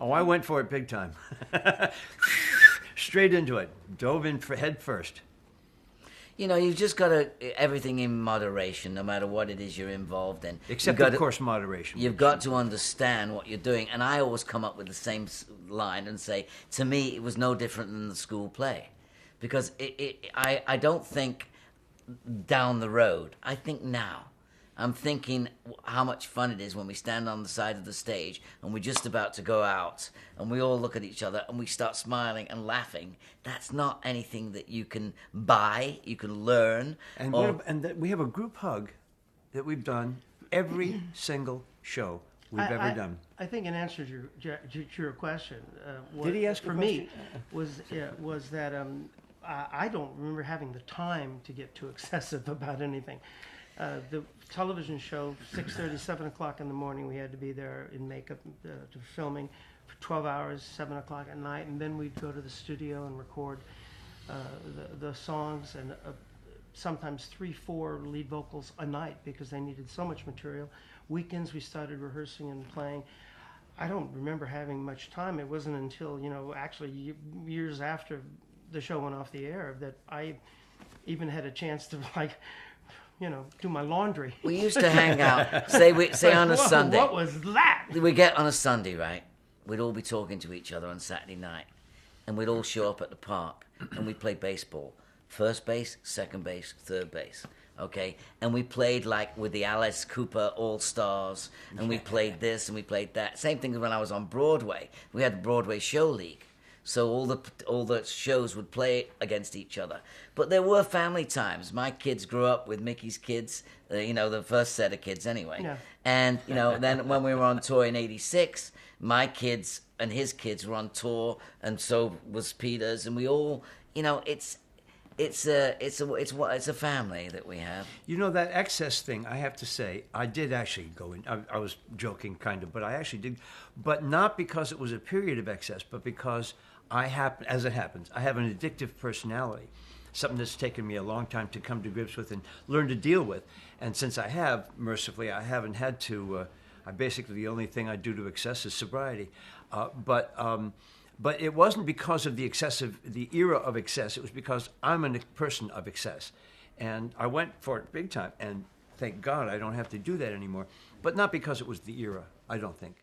Oh, I went for it big time. Straight into it. Dove in for head first. You know, you've just got to everything in moderation, no matter what it is you're involved in. Except, of course, moderation. You've got to understand what you're doing. And I always come up with the same line and say, to me, it was no different than the school play. Because I don't think down the road. I think now. I'm thinking how much fun it is when we stand on the side of the stage and we're just about to go out and we all look at each other and we start smiling and laughing. That's not anything that you can buy, you can learn. And we have a group hug that we've done every single show we've ever done. I think in answer to your question, did he ask for a me was that I don't remember having the time to get too excessive about anything. The television show, 6:30, 7 o'clock in the morning, we had to be there in makeup to filming for 12 hours, 7 o'clock at night, and then we'd go to the studio and record the songs, and sometimes 3-4 lead vocals a night because they needed so much material. Weekends we started rehearsing and playing. I don't remember having much time. It wasn't until, actually years after the show went off the air that I even had a chance to, do my laundry. We used to hang out, say on a Sunday. What was that? We get on a Sunday, right? We'd all be talking to each other on Saturday night. And we'd all show up at the park and we'd play baseball. First base, second base, third base. Okay? And we played with the Alice Cooper All-Stars. And we played this and we played that. Same thing when I was on Broadway. We had the Broadway Show League. So all the shows would play against each other. But there were family times. My kids grew up with Mickey's kids, the first set of kids anyway. Yeah. And, then when we were on tour in 86, my kids and his kids were on tour, and so was Peter's. And we all, it's a family that we have. That excess thing, I have to say, I did actually go in. I was joking, kind of, but I actually did. But not because it was a period of excess, but because as it happens, I have an addictive personality, something that's taken me a long time to come to grips with and learn to deal with. And since I have, mercifully, I haven't had to. Basically, the only thing I do to excess is sobriety. But it wasn't because of the era of excess. It was because I'm a person of excess. And I went for it big time. And thank God I don't have to do that anymore. But not because it was the era, I don't think.